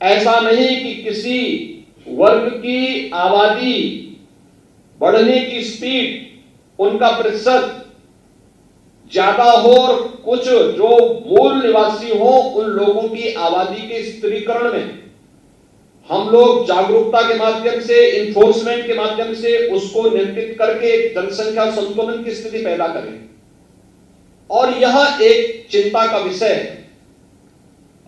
ऐसा नहीं कि किसी वर्ग की आबादी बढ़ने की स्पीड, उनका प्रतिशत ज्यादा हो और कुछ जो मूल निवासी हो उन लोगों की आबादी के स्थिरीकरण में हम लोग जागरूकता के माध्यम से, इन्फोर्समेंट के माध्यम से उसको नियंत्रित करके एक जनसंख्या संतुलन की स्थिति पैदा करें। और यह एक चिंता का विषय है।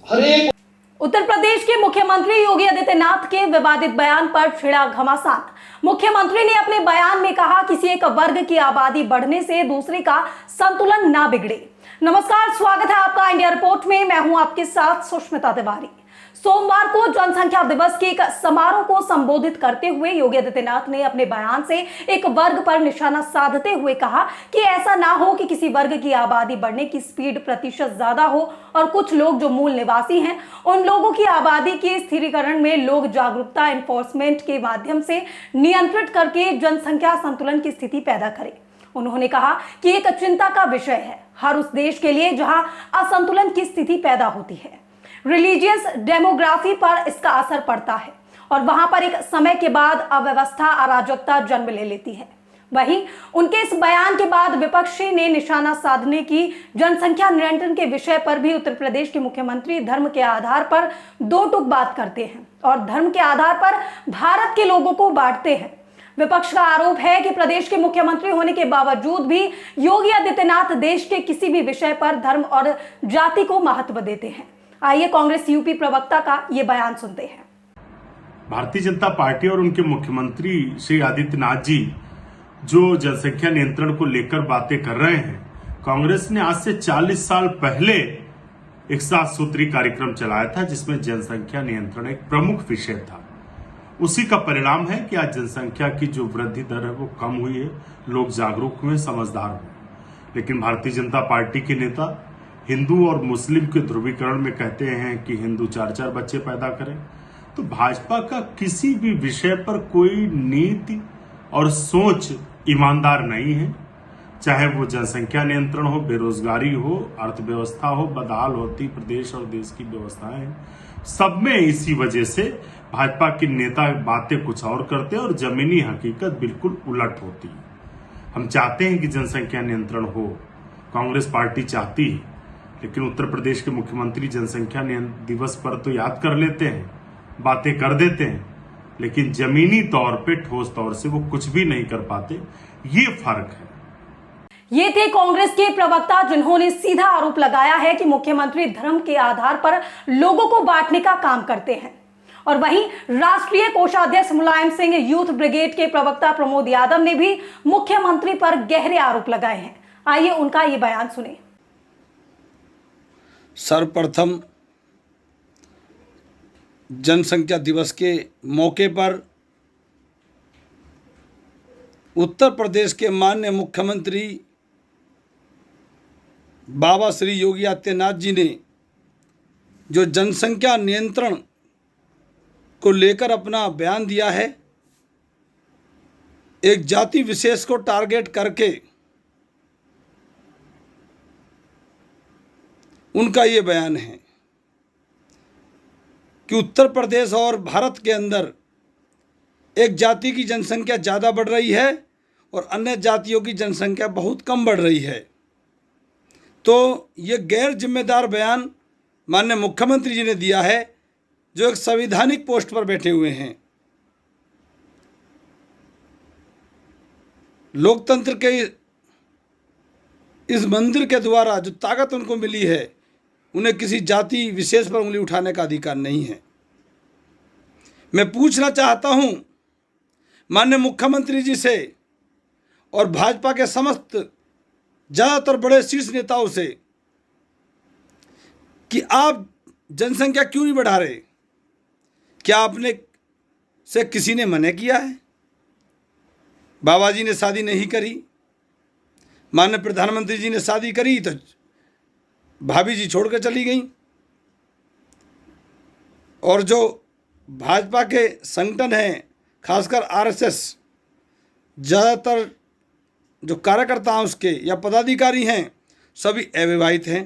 हर एक उत्तर प्रदेश के मुख्यमंत्री योगी आदित्यनाथ के विवादित बयान पर छिड़ा घमासान। मुख्यमंत्री ने अपने बयान में कहा, किसी एक वर्ग की आबादी बढ़ने से दूसरे का संतुलन ना बिगड़े। नमस्कार, स्वागत है आपका इंडिया रिपोर्ट में। मैं हूं आपके साथ सुष्मिता तिवारी। सोमवार को जनसंख्या दिवस के एक समारोह को संबोधित करते हुए योगी आदित्यनाथ ने अपने बयान से एक वर्ग पर निशाना साधते हुए कहा कि ऐसा ना हो कि किसी वर्ग की आबादी बढ़ने की स्पीड प्रतिशत ज्यादा हो और कुछ लोग जो मूल निवासी हैं उन लोगों की आबादी के स्थिरीकरण में लोग जागरूकता एनफोर्समेंट के माध्यम से नियंत्रित करके जनसंख्या संतुलन की स्थिति पैदा करें। उन्होंने कहा कि एक चिंता का विषय है हर उस देश के लिए जहां असंतुलन की स्थिति पैदा होती है। रिलीजियस डेमोग्राफी पर इसका असर पड़ता है और वहां पर एक समय के बाद अव्यवस्था, अराजकता जन्म ले लेती है। वहीं उनके इस बयान के बाद विपक्षी ने निशाना साधने की जनसंख्या नियंत्रण के विषय पर भी उत्तर प्रदेश के मुख्यमंत्री धर्म के आधार पर दो टूक बात करते हैं और धर्म के आधार पर भारत के लोगों को बांटते हैं। विपक्ष का आरोप है कि प्रदेश के मुख्यमंत्री होने के बावजूद भी योगी आदित्यनाथ देश के किसी भी विषय पर धर्म और जाति को महत्व देते हैं। आइए कांग्रेस यूपी प्रवक्ता का ये बयान सुनते हैं। भारतीय जनता पार्टी और उनके मुख्यमंत्री श्री आदित्यनाथ जी जो जनसंख्या नियंत्रण को लेकर बातें कर रहे हैं, कांग्रेस ने आज से 40 साल पहले एक 7 सूत्री कार्यक्रम चलाया था जिसमें जनसंख्या नियंत्रण एक प्रमुख विषय था। उसी का परिणाम है कि आज जनसंख्या की जो वृद्धि दर है वो कम हुई है, लोग जागरूक हुए, समझदार हुए। लेकिन भारतीय जनता पार्टी के नेता हिंदू और मुस्लिम के ध्रुवीकरण में कहते हैं कि हिंदू 4-4 बच्चे पैदा करें। तो भाजपा का किसी भी विषय पर कोई नीति और सोच ईमानदार नहीं है, चाहे वो जनसंख्या नियंत्रण हो, बेरोजगारी हो, अर्थव्यवस्था हो, बदहाल होती प्रदेश और देश की व्यवस्थाएं, सब में इसी वजह से भाजपा के नेता बातें कुछ और करते हैं और जमीनी हकीकत बिल्कुल उलट होती है। हम चाहते हैं कि जनसंख्या नियंत्रण हो, कांग्रेस पार्टी चाहती है, लेकिन उत्तर प्रदेश के मुख्यमंत्री जनसंख्या दिवस पर तो याद कर लेते हैं, बातें कर देते हैं, लेकिन जमीनी तौर पे ठोस तौर से वो कुछ भी नहीं कर पाते। ये फर्क है। ये थे कांग्रेस के प्रवक्ता जिन्होंने सीधा आरोप लगाया है कि मुख्यमंत्री धर्म के आधार पर लोगों को बांटने का काम करते हैं। और वहीं राष्ट्रीय कोषाध्यक्ष मुलायम सिंह यूथ ब्रिगेड के प्रवक्ता प्रमोद यादव ने भी मुख्यमंत्री पर गहरे आरोप लगाए हैं। आइए उनका ये बयान सुने। सर्वप्रथम जनसंख्या दिवस के मौके पर उत्तर प्रदेश के माननीय मुख्यमंत्री बाबा श्री योगी आदित्यनाथ जी ने जो जनसंख्या नियंत्रण को लेकर अपना बयान दिया है, एक जाति विशेष को टारगेट करके उनका ये बयान है कि उत्तर प्रदेश और भारत के अंदर एक जाति की जनसंख्या ज़्यादा बढ़ रही है और अन्य जातियों की जनसंख्या बहुत कम बढ़ रही है। तो ये गैर जिम्मेदार बयान माननीय मुख्यमंत्री जी ने दिया है, जो एक संवैधानिक पोस्ट पर बैठे हुए हैं। लोकतंत्र के इस मंदिर के द्वारा जो ताकत उनको मिली है, उन्हें किसी जाति विशेष पर उंगली उठाने का अधिकार नहीं है। मैं पूछना चाहता हूं माननीय मुख्यमंत्री जी से और भाजपा के समस्त ज़्यादातर बड़े शीर्ष नेताओं से कि आप जनसंख्या क्यों नहीं बढ़ा रहे? क्या आपने से किसी ने मना किया है? बाबा जी ने शादी नहीं करी, माननीय प्रधानमंत्री जी ने शादी करी तो भाभी जी छोड़ कर चली गई, और जो भाजपा के संगठन हैं, खासकर आरएसएस, ज़्यादातर जो कार्यकर्ता हैं उसके या पदाधिकारी हैं, सभी अविवाहित हैं।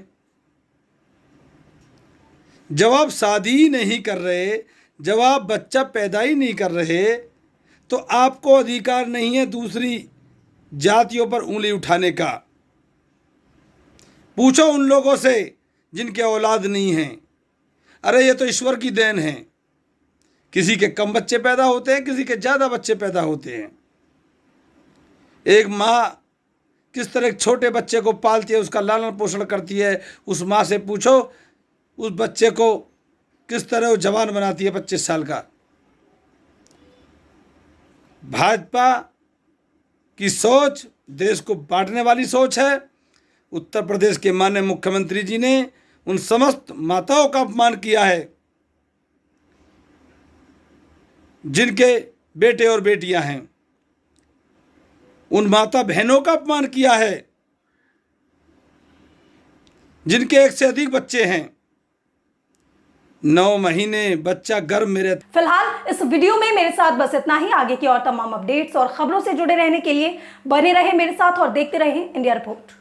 जब आप शादी ही नहीं कर रहे, जब आप बच्चा पैदा ही नहीं कर रहे, तो आपको अधिकार नहीं है दूसरी जातियों पर उंगली उठाने का। पूछो उन लोगों से जिनके औलाद नहीं हैं, अरे ये तो ईश्वर की देन है। किसी के कम बच्चे पैदा होते हैं, किसी के ज़्यादा बच्चे पैदा होते हैं। एक माँ किस तरह एक छोटे बच्चे को पालती है, उसका लालन पोषण करती है, उस माँ से पूछो उस बच्चे को किस तरह वो जवान बनाती है 25 साल का। भाजपा की सोच देश को बांटने वाली सोच है। उत्तर प्रदेश के माननीय मुख्यमंत्री जी ने उन समस्त माताओं का अपमान किया है जिनके बेटे और बेटियां हैं, उन माता बहनों का अपमान किया है जिनके एक से अधिक बच्चे हैं। 9 महीने बच्चा गर्भ में रहता। फिलहाल इस वीडियो में मेरे साथ बस इतना ही। आगे की और तमाम अपडेट्स और खबरों से जुड़े रहने के लिए बने रहे मेरे साथ और देखते रहे इंडिया रिपोर्ट।